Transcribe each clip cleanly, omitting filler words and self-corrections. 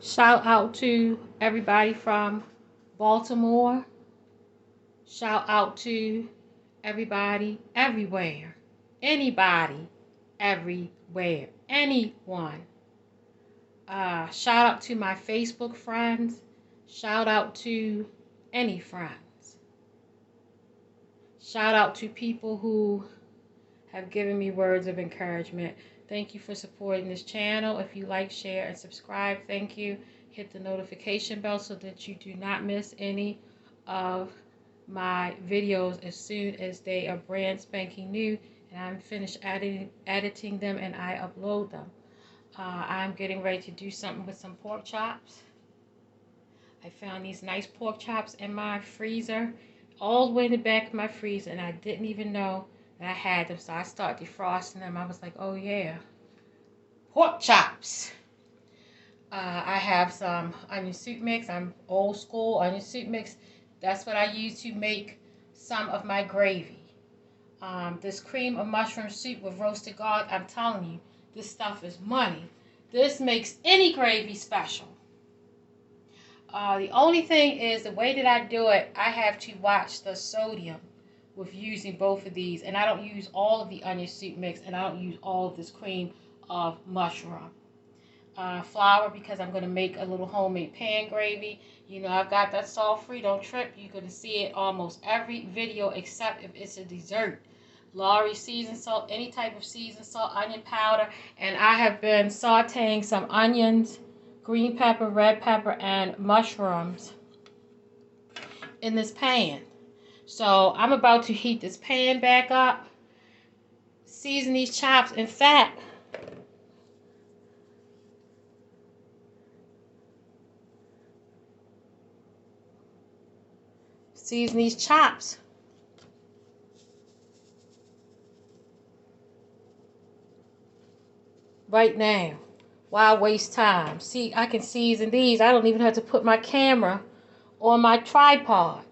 Shout out to everybody from Baltimore. Shout out to everybody everywhere. Anybody everywhere. Anyone. Shout out to my Facebook friends. Shout out to any friends. Shout out to people who have given me words of encouragement. Thank you for supporting this channel. If you like, share, and subscribe, thank you. Hit the notification bell so that you do not miss any of my videos as soon as they are brand spanking new and I'm finished editing them and I upload them. I'm getting ready to do something with some pork chops. I found these nice pork chops in my freezer, all the way in the back of my freezer, and I didn't even know that I had them. So I started defrosting them. I was like, oh yeah, pork chops. I have some onion soup mix. I'm old school onion soup mix. That's what I use to make some of my gravy. This cream of mushroom soup with roasted garlic, I'm telling you, this stuff is money. This makes any gravy special. The only thing is the way that I do it, I have to watch the sodium with using both of these. And I don't use all of the onion soup mix and I don't use all of this cream of mushroom. Flour because I'm going to make a little homemade pan gravy. You know, I've got that salt free, don't trip. You're going to see it almost every video except if it's a dessert. Lawry seasoned salt, any type of seasoned salt, onion powder. And I have been sauteing some onions, green pepper, red pepper, and mushrooms in this pan. So I'm about to heat this pan back up, season these chops. In fact, season these chops right now. Why waste time? See, I can season these. I don't even have to put my camera on my tripod.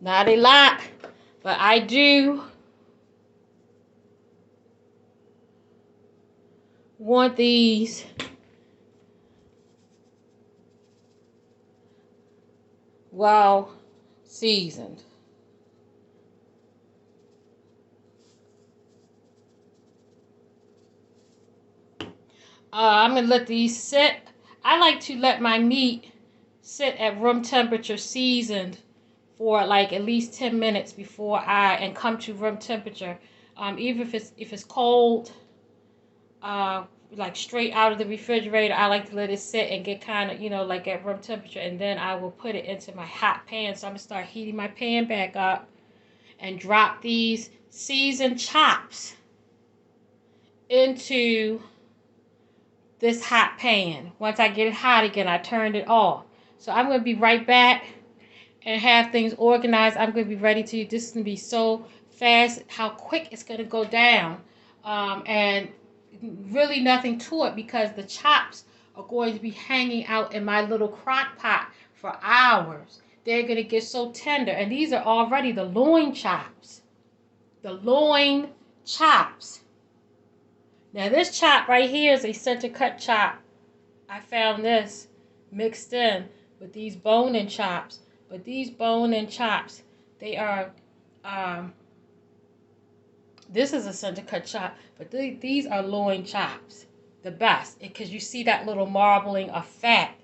Not a lot, but I do want these well seasoned. I'm going to let these sit. I like to let my meat sit at room temperature seasoned for like at least 10 minutes before and come to room temperature. Even if it's cold, like straight out of the refrigerator, I like to let it sit and get kind of, you know, like at room temperature, and then I will put it into my hot pan. So I'm going to start heating my pan back up and drop these seasoned chops into this hot pan. Once I get it hot again, I turned it off. So I'm going to be right back and have things organized. I'm going to be ready to, this is going to be so fast, how quick it's going to go down. And really nothing to it because the chops are going to be hanging out in my little crock pot for hours. They're going to get so tender. And these are already the loin chops. The loin chops. Now this chop right here is a center cut chop. I found this mixed in with these bone-in chops. But these bone-in chops, they are, this is a center cut chop, but these are loin chops. The best, because you see that little marbling of fat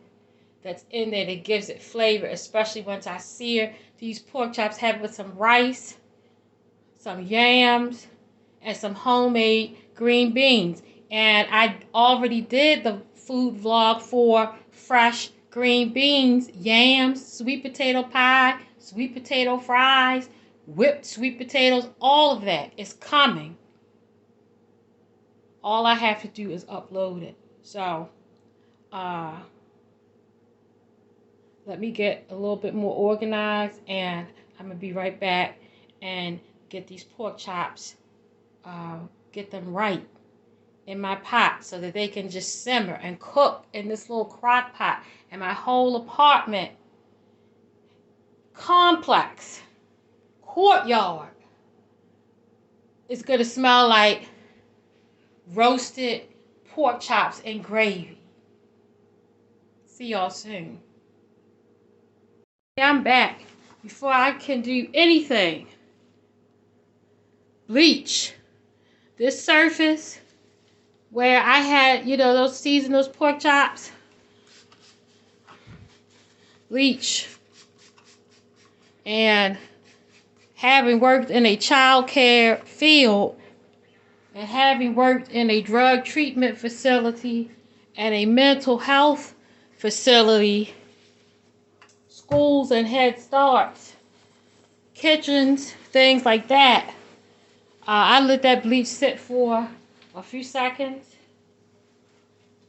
that's in there that gives it flavor, especially once I sear these pork chops, have it with some rice, some yams, and some homemade green beans. And I already did the food vlog for fresh green beans, yams, sweet potato pie, sweet potato fries, whipped sweet potatoes. All of that is coming. All I have to do is upload it. So, let me get a little bit more organized, and I'm going to be right back and get these pork chops, get them right. in my pot so that they can just simmer and cook in this little crock pot. And my whole apartment complex, courtyard, is going to smell like roasted pork chops and gravy. See y'all soon. I'm back. Before I can do anything, bleach this surface where I had, those seasoned those pork chops. Bleach. And having worked in a child care field and having worked in a drug treatment facility and a mental health facility, schools and Head Starts, kitchens, things like that, I let that bleach sit for a few seconds.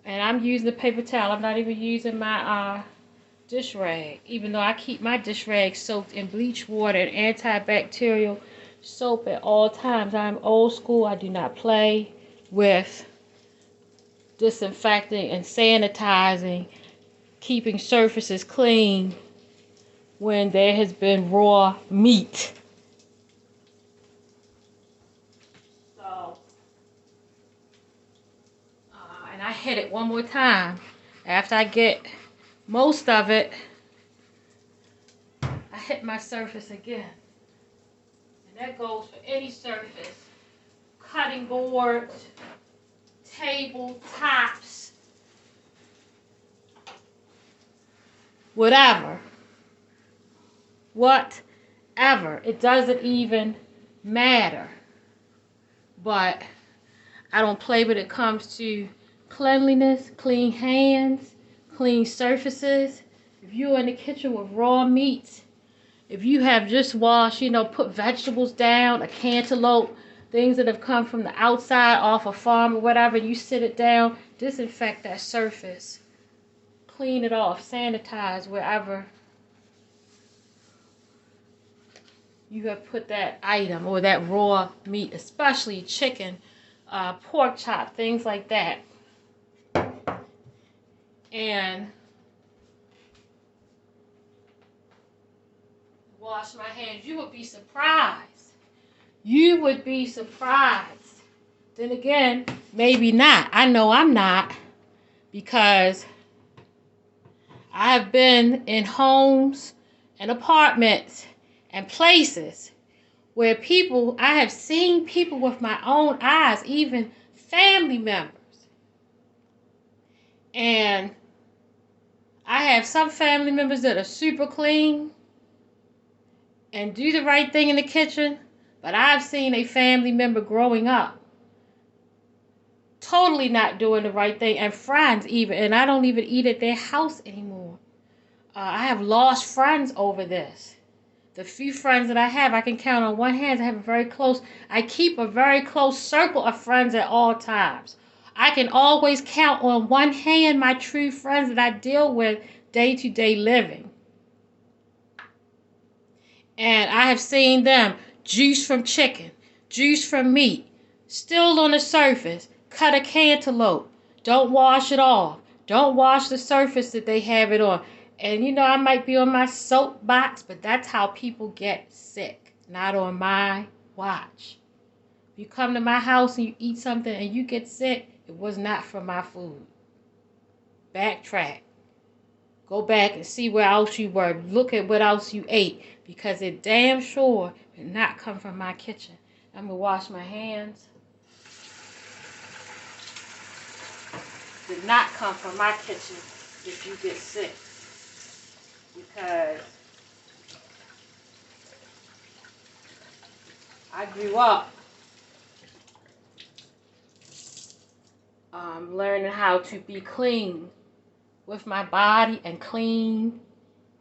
And I'm using the paper towel. I'm not even using my dish rag, even though I keep my dish rag soaked in bleach water and antibacterial soap at all times. I'm old school. I do not play with disinfecting and sanitizing, keeping surfaces clean when there has been raw meat. So, and I hit it one more time. After I get most of it, I hit my surface again. And that goes for any surface. Cutting boards, table tops, whatever. Whatever. It doesn't even matter. But I don't play when it comes to cleanliness, clean hands, clean surfaces. If you're in the kitchen with raw meats, if you have just washed, put vegetables down, a cantaloupe, things that have come from the outside off a farm or whatever, you sit it down, disinfect that surface, clean it off, sanitize wherever you have put that item or that raw meat, especially chicken, pork chop, things like that. And wash my hands. You would be surprised. You would be surprised. Then again, maybe not. I know I'm not, because I have been in homes and apartments and places where I have seen people with my own eyes, even family members. And I have some family members that are super clean and do the right thing in the kitchen, but I've seen a family member growing up totally not doing the right thing, and friends even, and I don't even eat at their house anymore. I have lost friends over this. The few friends that I have, I can count on one hand. I keep a very close circle of friends at all times. I can always count on one hand my true friends that I deal with day-to-day living. And I have seen them juice from chicken, juice from meat, still on the surface, cut a cantaloupe, don't wash it off, don't wash the surface that they have it on. And I might be on my soapbox, but that's how people get sick, not on my watch. If you come to my house and you eat something and you get sick, it was not from my food. Backtrack. Go back and see where else you were. Look at what else you ate, because it damn sure did not come from my kitchen. I'm going to wash my hands. Did not come from my kitchen if you get sick. Because I grew up learning how to be clean with my body and clean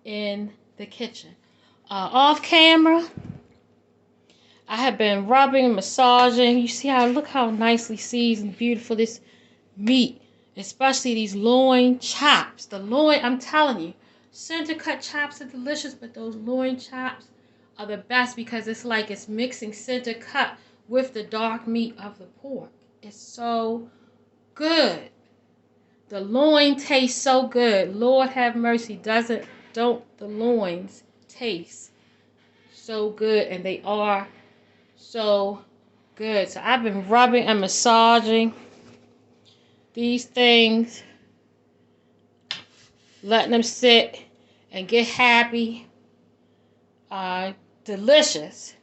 in the kitchen. Off camera, I have been rubbing and massaging. You see look how nicely seasoned, beautiful this meat, especially these loin chops. The loin, I'm telling you, center cut chops are delicious, but those loin chops are the best, because it's like it's mixing center cut with the dark meat of the pork. It's so good. The loin tastes so good. Lord have mercy. Don't the loins taste so good? And they are so good. So I've been rubbing and massaging these things, letting them sit and get happy. Delicious.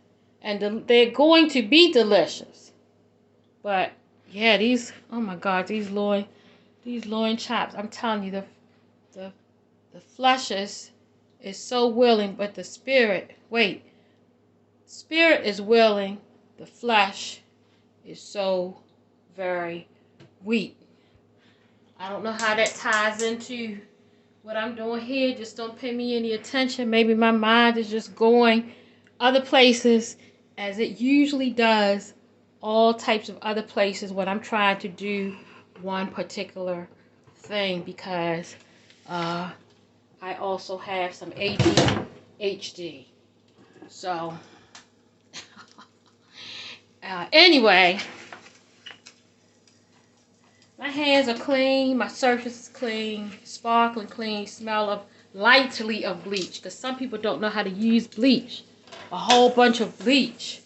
And they're going to be delicious. But yeah, oh my God, these loin chops. I'm telling you, the flesh is so willing, but the spirit is willing, the flesh is so very weak. I don't know how that ties into what I'm doing here. Just don't pay me any attention. Maybe my mind is just going other places, as it usually does, all types of other places when I'm trying to do one particular thing, because I also have some ADHD. So anyway, my hands are clean, my surface is clean, sparkling clean, smell lightly of bleach, because some people don't know how to use bleach. A whole bunch of bleach.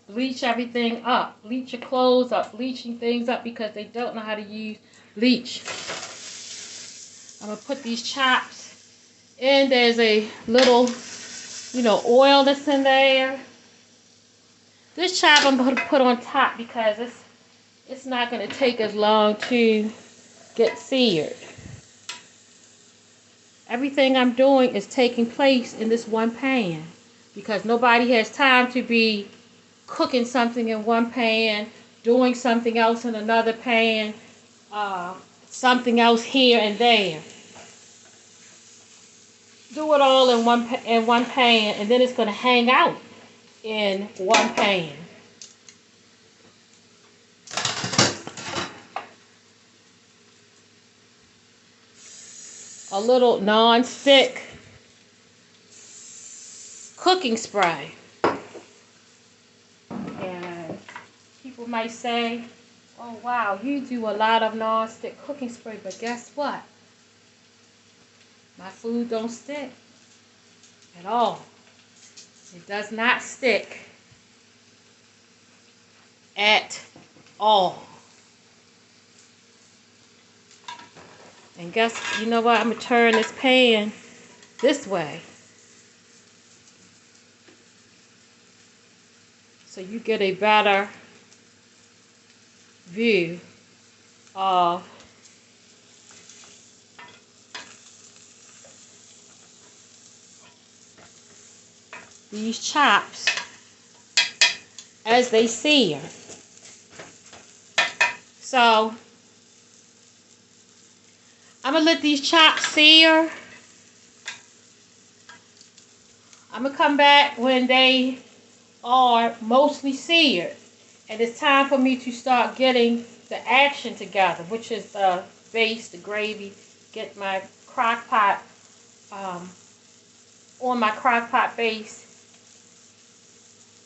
Bleach everything up. Bleach your clothes up. Bleaching things up because they don't know how to use bleach. I'm going to put these chops in. There's a little, oil that's in there. This chop I'm going to put on top because it's not going to take as long to get seared. Everything I'm doing is taking place in this one pan, because nobody has time to be cooking something in one pan, doing something else in another pan, something else here and there. Do it all in one pan, and then it's going to hang out in one pan. A little non-stick cooking spray. And people might say, oh wow, you do a lot of non-stick cooking spray, but guess what? My food don't stick at all. It does not stick at all. And you know what? I'm going to turn this pan this way, so you get a better view of these chops as they sear. So I'm going to let these chops sear. I'm going to come back when they are mostly seared. And it's time for me to start getting the action together, which is the base, the gravy. Get my crock pot on my crock pot base.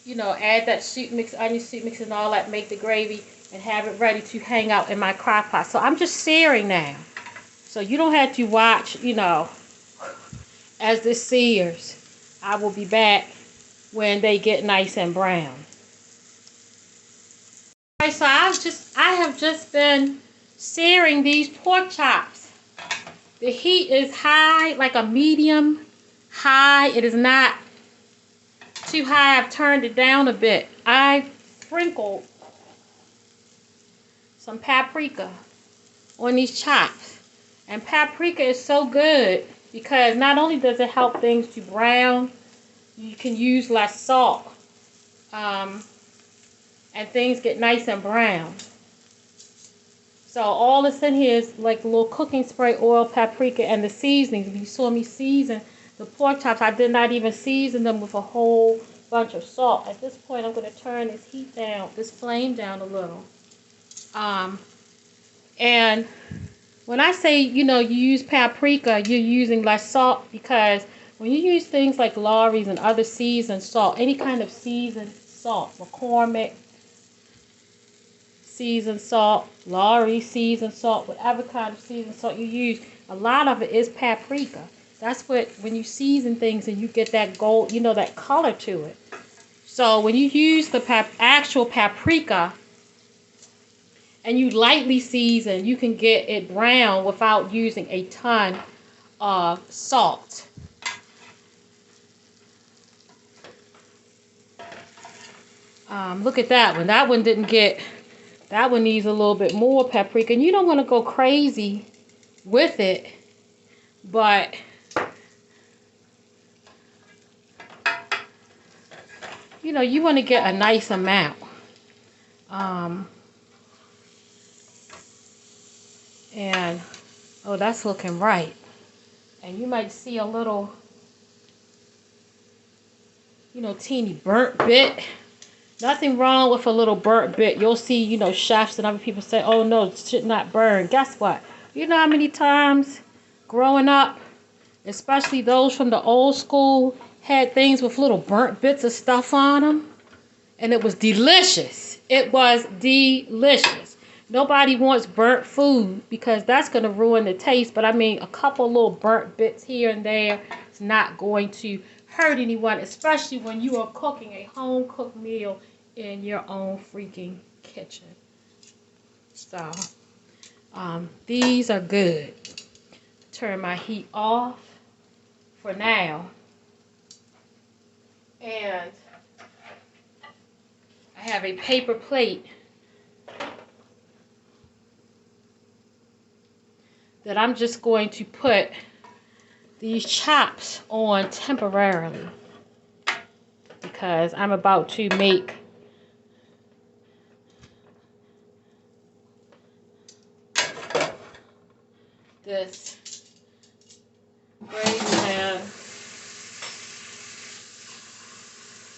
Add that soup mix, onion soup mix and all that, make the gravy, and have it ready to hang out in my crock pot. So I'm just searing now. So you don't have to watch, as this sears. I will be back when they get nice and brown. Alright, so I have just been searing these pork chops. The heat is high, like a medium high. It is not too high. I've turned it down a bit. I sprinkled some paprika on these chops. And paprika is so good because not only does it help things to brown, you can use less salt. And things get nice and brown. So all that's in here is like a little cooking spray, oil, paprika, and the seasonings. If you saw me season the pork chops, I did not even season them with a whole bunch of salt. At this point, I'm going to turn this flame down a little. And when I say, you use paprika, you're using less salt, because when you use things like Lawry's and other seasoned salt, any kind of seasoned salt, McCormick, seasoned salt, Lorry seasoned salt, whatever kind of seasoned salt you use. A lot of it is paprika. That's what, when you season things and you get that gold, you know, that color to it. So when you use the actual paprika and you lightly season, you can get it brown without using a ton of salt. Look at that one. That one didn't get, that one needs a little bit more paprika. And you don't want to go crazy with it, but you know, you want to get a nice amount. And oh, that's looking right. And you might see a little, you know, teeny burnt bit. Nothing wrong with a little burnt bit. You'll see, you know, chefs and other people say, oh no, it should not burn. Guess what? You know how many times growing up, especially those from the old school, had things with little burnt bits of stuff on them? And it was delicious. It was delicious. Nobody wants burnt food because that's going to ruin the taste. But I mean, a couple little burnt bits here and there is not going to hurt anyone, especially when you are cooking a home cooked meal in your own freaking kitchen. So, these are good. Turn my heat off for now. And I have a paper plate that I'm just going to put these chops on temporarily because I'm about to make this gravy pan.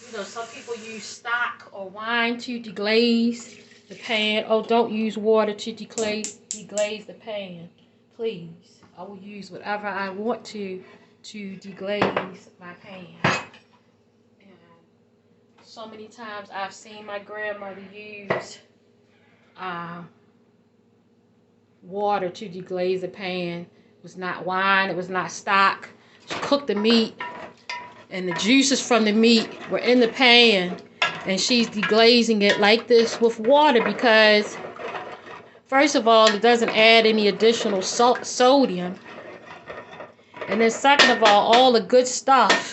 You know, some people use stock or wine to deglaze the pan. Oh, don't use water to deglaze the pan. Please. I will use whatever I want to deglaze my pan. And so many times I've seen my grandmother use water to deglaze the pan. It was not wine. It was not stock. She cooked the meat, and the juices from the meat were in the pan, and she's deglazing it like this with water because, first of all, it doesn't add any additional sodium. And then second of all the good stuff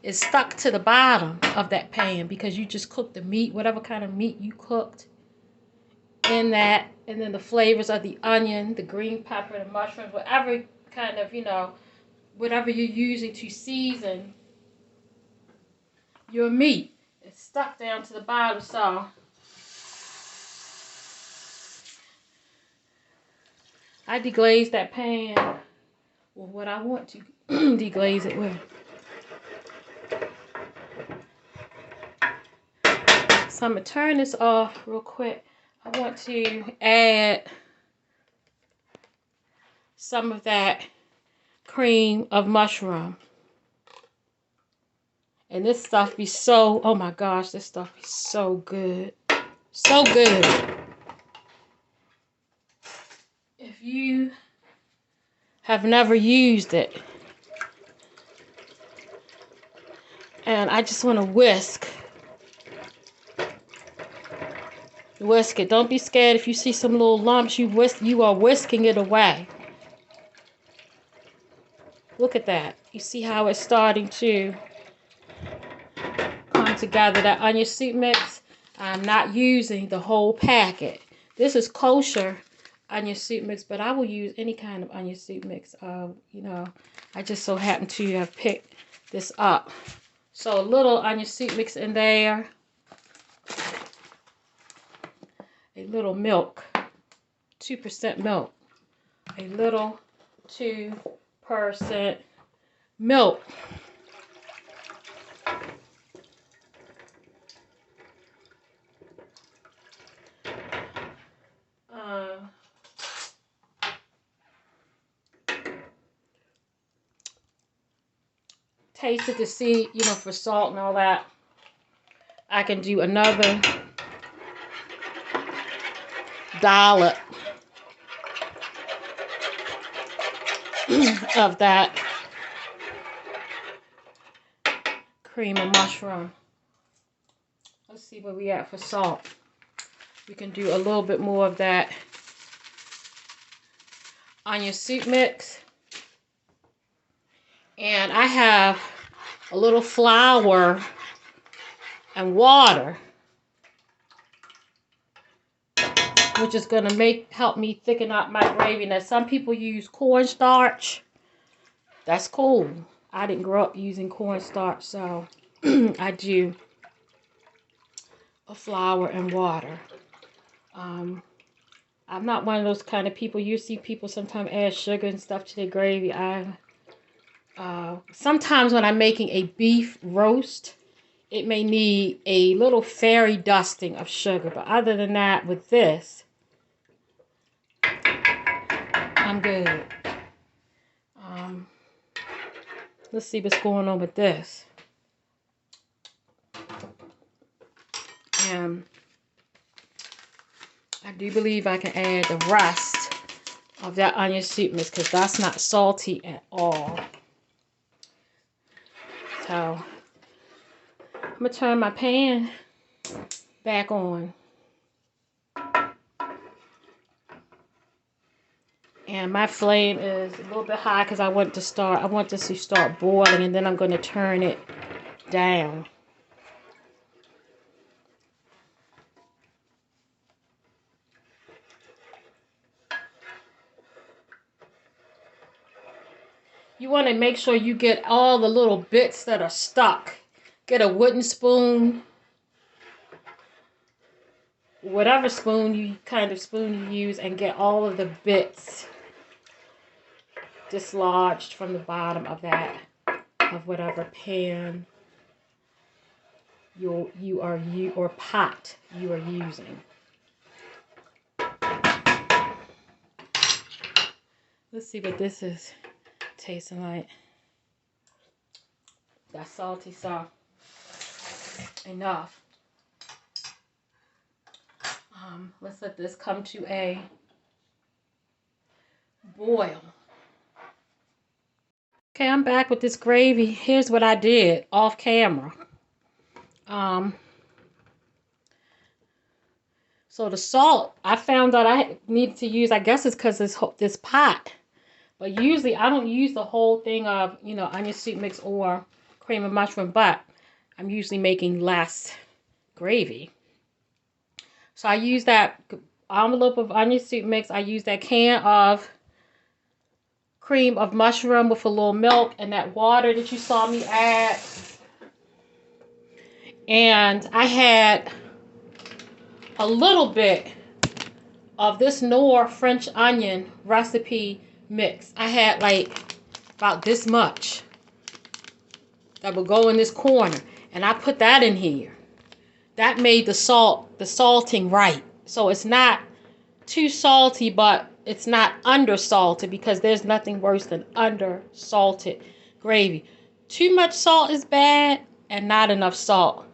is stuck to the bottom of that pan because you just cooked the meat, whatever kind of meat you cooked in that. And then the flavors of the onion, the green pepper, the mushrooms, whatever kind of, you know, whatever you're using to season your meat. It's stuck down to the bottom. So I deglaze that pan with what I want to deglaze it with. So I'm going to turn this off real quick. I want to add some of that cream of mushroom. And this stuff be so, oh my gosh, this stuff is so good. So good. If you have never used it, and I just want to whisk it. Don't be scared if you see some little lumps. You are whisking it away. Look at that. You see how it's starting to come together. That onion soup mix, I'm not using the whole packet. This is kosher onion soup mix, but I will use any kind of onion soup mix. You know, I just so happen to have picked this up. So a little onion soup mix in there. A little milk, 2% milk. A little 2% milk. Taste it to see, you know, for salt and all that. I can do another dollop of that cream of mushroom. Let's see where we at for salt. We can do a little bit more of that onion soup mix. And I have a little flour and water, which is going to help me thicken up my gravy. Now, some people use cornstarch. That's cool. I didn't grow up using cornstarch, so I do a flour and water. I'm not one of those kind of people. You see people sometimes add sugar and stuff to their gravy. Sometimes when I'm making a beef roast, it may need a little fairy dusting of sugar. But other than that, with this, I'm good. Let's see what's going on with this. And I do believe I can add the rest of that onion soup mix because that's not salty at all. So I'm going to turn my pan back on. And my flame is a little bit high because I want this to start boiling, and then I'm going to turn it down. You want to make sure you get all the little bits that are stuck. Get a wooden spoon, whatever kind of spoon you use, and get all of the bits dislodged from the bottom of whatever pan or pot you are using. Let's see what this is tasting like. That's salty, so enough. Let's let this come to a boil. Okay, I'm back with this gravy. Here's what I did off camera. So the salt, I found out I need to use, I guess it's because this pot. But usually I don't use the whole thing of, onion soup mix or cream of mushroom, but I'm usually making less gravy. So I use that envelope of onion soup mix. I use that can of cream of mushroom with a little milk and that water that you saw me add. And I had a little bit of this Knorr French onion recipe mix. I had like about this much that would go in this corner, and I put that in here. That made the salting right. So it's not too salty, but it's not under salted, because there's nothing worse than under salted gravy. Too much salt is bad, and not enough salt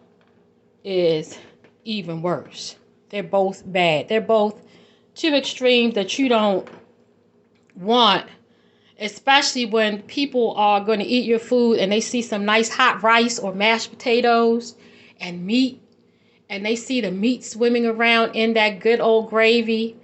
is even worse. They're both bad. They're both two extremes that you don't want, especially when people are going to eat your food and they see some nice hot rice or mashed potatoes and meat, and they see the meat swimming around in that good old gravy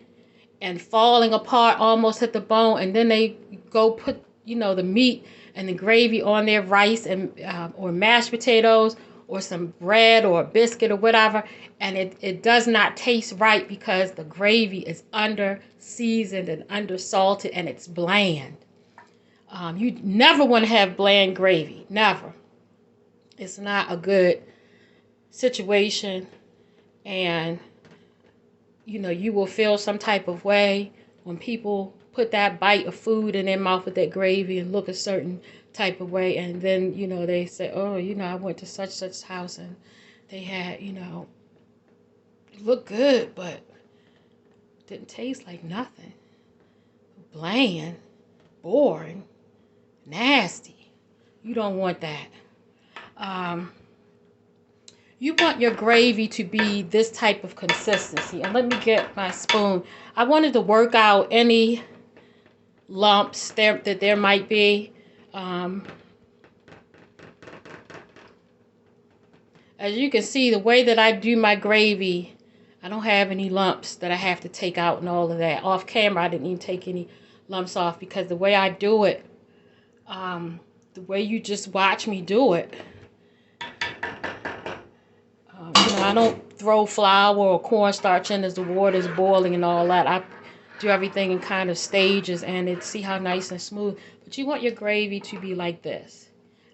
and falling apart almost at the bone, and then they go put the meat and the gravy on their rice and or mashed potatoes or some bread or a biscuit or whatever, and it does not taste right because the gravy is under seasoned and under salted and it's bland. You never want to have bland gravy. Never. It's not a good situation, and you will feel some type of way when people put that bite of food in their mouth with that gravy and look a certain type of way, and then they say, oh, I went to such house and they had it looked good but didn't taste like nothing. Bland, boring, nasty. You don't want that. you want your gravy to be this type of consistency. And let me get my spoon. I wanted to work out any lumps that there might be. As you can see, the way that I do my gravy, I don't have any lumps that I have to take out and all of that. Off camera, I didn't even take any lumps off because the way I do it, the way you just watch me do it, I don't throw flour or cornstarch in as the water is boiling and all that. I do everything in kind of stages and see how nice and smooth. But you want your gravy to be like this.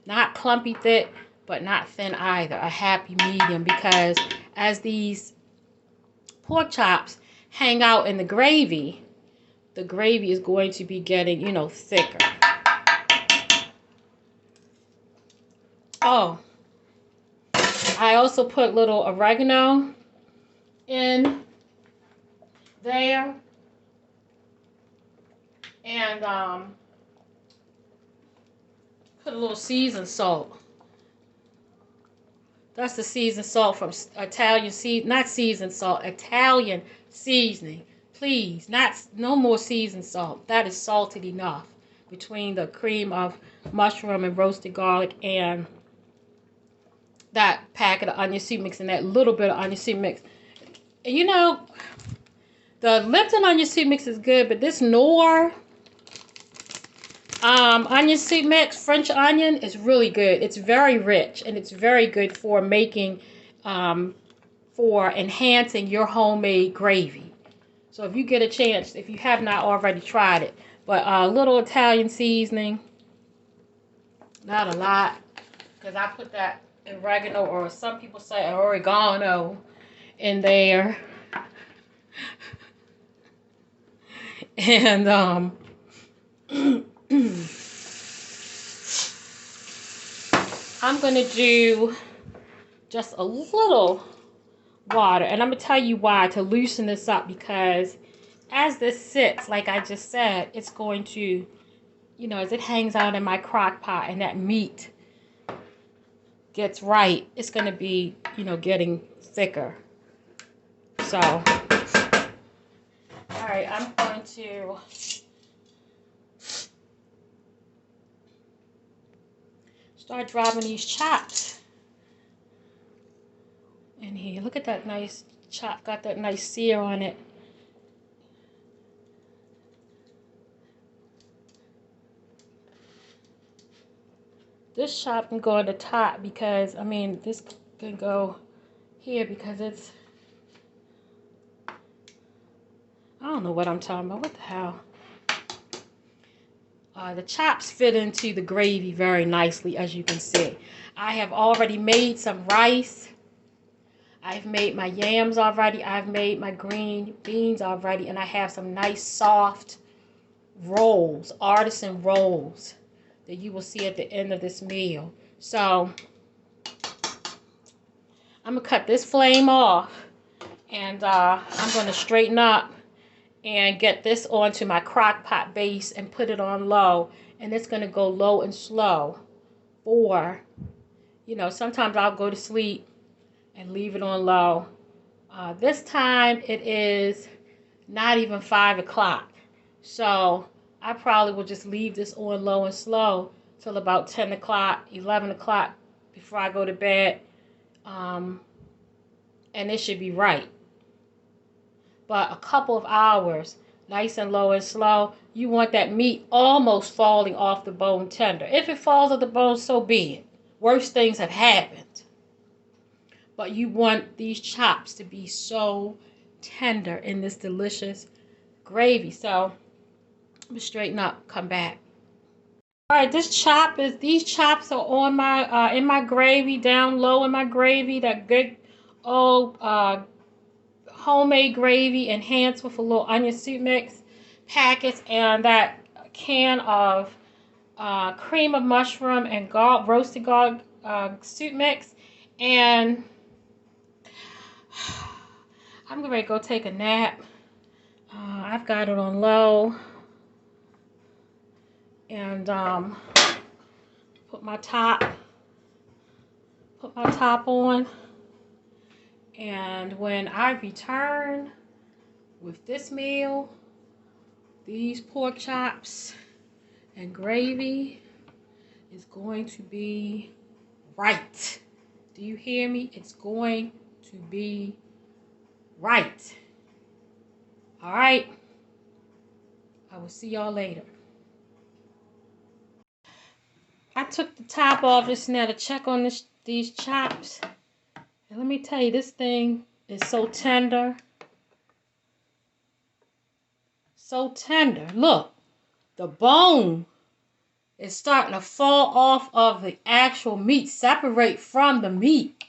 Not clumpy thick, but not thin either. A happy medium, because as these pork chops hang out in the gravy is going to be getting, thicker. Oh, I also put little oregano in there. And put a little seasoned salt. That's the seasoned salt from Italian Italian seasoning. Please, no more seasoned salt. That is salted enough between the cream of mushroom and roasted garlic and that packet of onion soup mix and that little bit of onion soup mix. And the Lipton onion soup mix is good, but this Knorr onion soup mix, French onion, is really good. It's very rich and it's very good for making, for enhancing your homemade gravy. So if you get a chance, if you have not already tried it, but a little Italian seasoning, not a lot, because I put that oregano, or some people say oregano, in there. And I'm going to do just a little water. And I'm going to tell you why, to loosen this up, because as this sits, like I just said, it's going to, as it hangs out in my crock pot and that meat gets right, it's going to be, getting thicker. So, all right, I'm going to start dropping these chops in here. Look at that nice chop, got that nice sear on it. This chop can go on the top because, this can go here because it's, I don't know what I'm talking about. What the hell? The chops fit into the gravy very nicely, as you can see. I have already made some rice. I've made my yams already. I've made my green beans already. And I have some nice soft rolls, artisan rolls, that you will see at the end of this meal. So I'm going to cut this flame off. And I'm going to straighten up and get this onto my crock pot base and put it on low. And it's going to go low and slow. Or, sometimes I'll go to sleep and leave it on low. This time it is not even 5 o'clock. So I probably will just leave this on low and slow till about 10 o'clock, 11 o'clock before I go to bed. And it should be right. But a couple of hours, nice and low and slow, you want that meat almost falling off the bone tender. If it falls off the bone, so be it. Worse things have happened. But you want these chops to be so tender in this delicious gravy. So, let me straighten up, come back. All right, these chops are on my, in my gravy, down low in my gravy, that good old, homemade gravy enhanced with a little onion soup mix packets and that can of cream of mushroom and roasted garlic soup mix. And I'm going to go take a nap. I've got it on low. And put my top on. And when I return with this meal, these pork chops and gravy is going to be right. Do you hear me? It's going to be right. All right. I will see y'all later. I took the top off just now to check on these chops. And let me tell you, this thing is so tender. So tender. Look, the bone is starting to fall off of the actual meat, separate from the meat.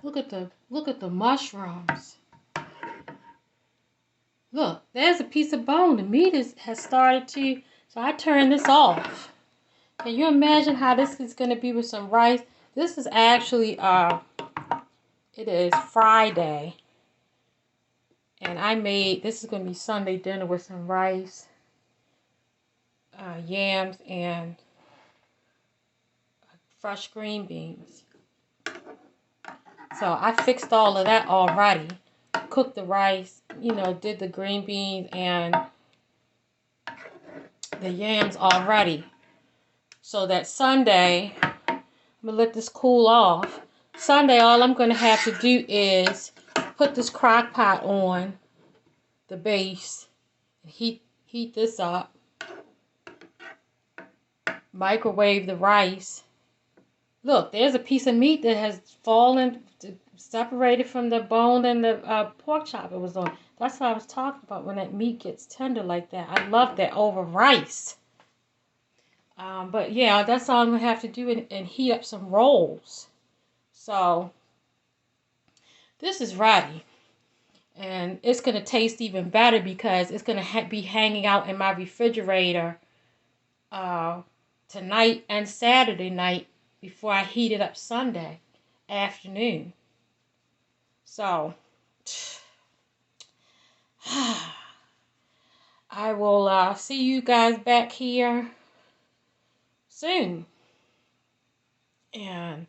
Look at the mushrooms. Look, there's a piece of bone. The meat has started to, so I turned this off. Can you imagine how this is going to be with some rice? This is actually, it is Friday. And this is going to be Sunday dinner with some rice, yams, and fresh green beans. So I fixed all of that already. Cooked the rice, did the green beans and the yams already. So that Sunday, I'm going to let this cool off. Sunday, all I'm going to have to do is put this crock pot on the base, heat this up, microwave the rice. Look, there's a piece of meat that has fallen, separated from the bone and the pork chop it was on. That's what I was talking about, when that meat gets tender like that. I love that over rice. But yeah, that's all I'm going to have to do and heat up some rolls. So this is ready. And it's going to taste even better because it's going to be hanging out in my refrigerator tonight and Saturday night before I heat it up Sunday afternoon. So I will see you guys back here soon. And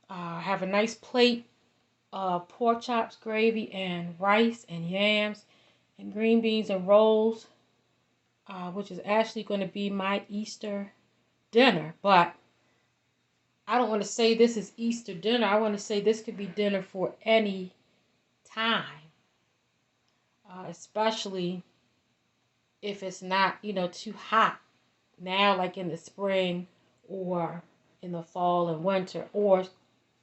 have a nice plate of pork chops, gravy, and rice, and yams, and green beans, and rolls, which is actually going to be my Easter dinner. But I don't want to say this is Easter dinner. I want to say this could be dinner for any time, especially if it's not, too hot now, like in the spring or in the fall and winter, or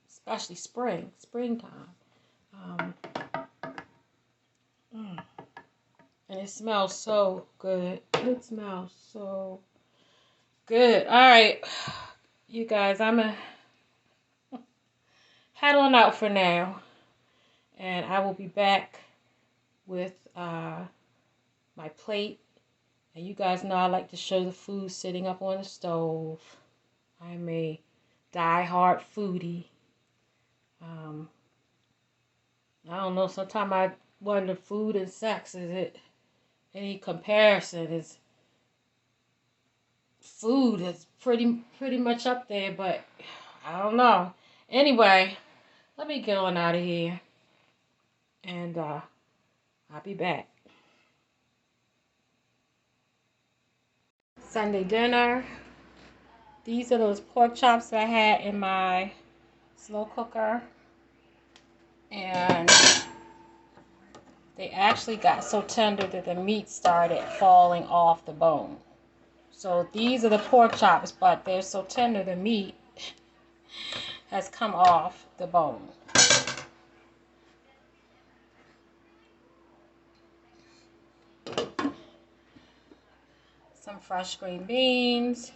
especially springtime. And it smells so good. It smells so good. All right, you guys, I'm going to head on out for now. And I will be back with my plate. And you guys know I like to show the food sitting up on the stove. I'm a die-hard foodie. I don't know, sometimes I wonder, food and sex, is it any comparison? Is food is pretty much up there, but I don't know. Anyway, let me get on out of here, and I'll be back. Sunday dinner. These are those pork chops that I had in my slow cooker, and they actually got so tender that the meat started falling off the bone. So these are the pork chops, but they're so tender the meat has come off the bone. Some fresh green beans.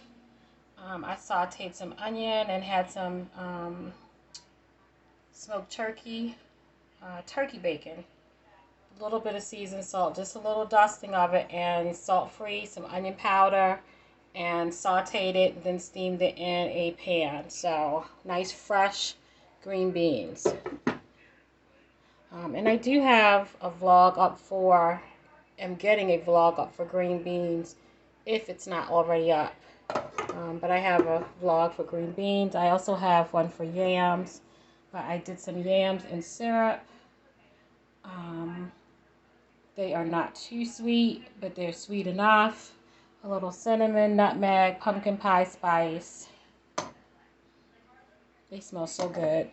I sauteed some onion and had some smoked turkey bacon. A little bit of seasoned salt, just a little dusting of it, and salt-free, some onion powder, and sauteed it, then steamed it in a pan. So nice fresh green beans. And I do have a vlog up I'm getting a vlog up for green beans. if it's not already up. But I have a vlog for green beans. I also have one for yams, but I did some yams in syrup. They are not too sweet, but they're sweet enough. A little cinnamon, nutmeg, pumpkin pie spice. They smell so good.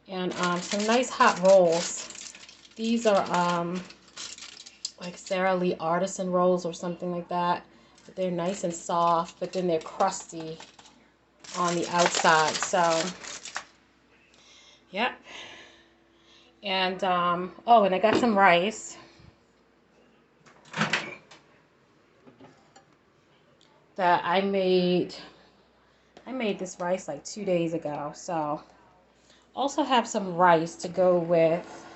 And some nice hot rolls. These are like Sara Lee artisan rolls or something like that. But they're nice and soft, but then they're crusty on the outside. So, yep. And, oh, and I got some rice. That I made this rice like 2 days ago. So, also have some rice to go with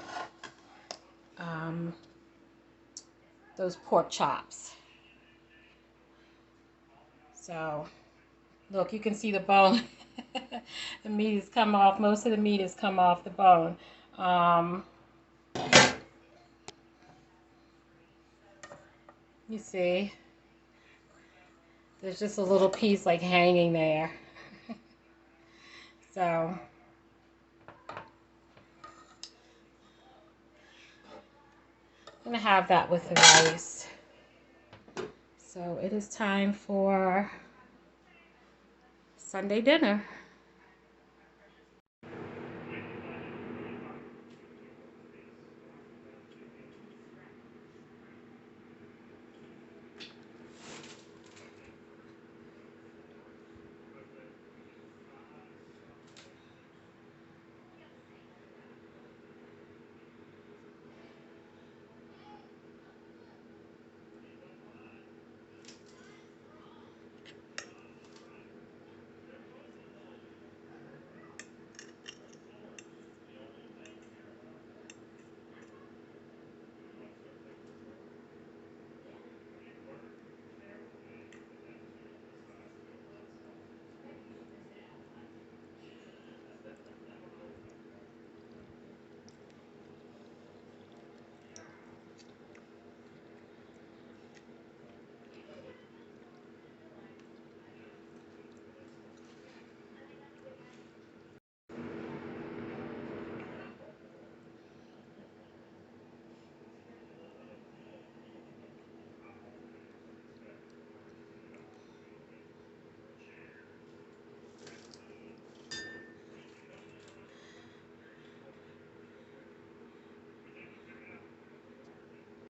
those pork chops. So, look, you can see the bone. The meat has come off. Most of the meat has come off the bone. You see, there's just a little piece like hanging there. So, I'm going to have that with the rice. So, it is time for Sunday dinner.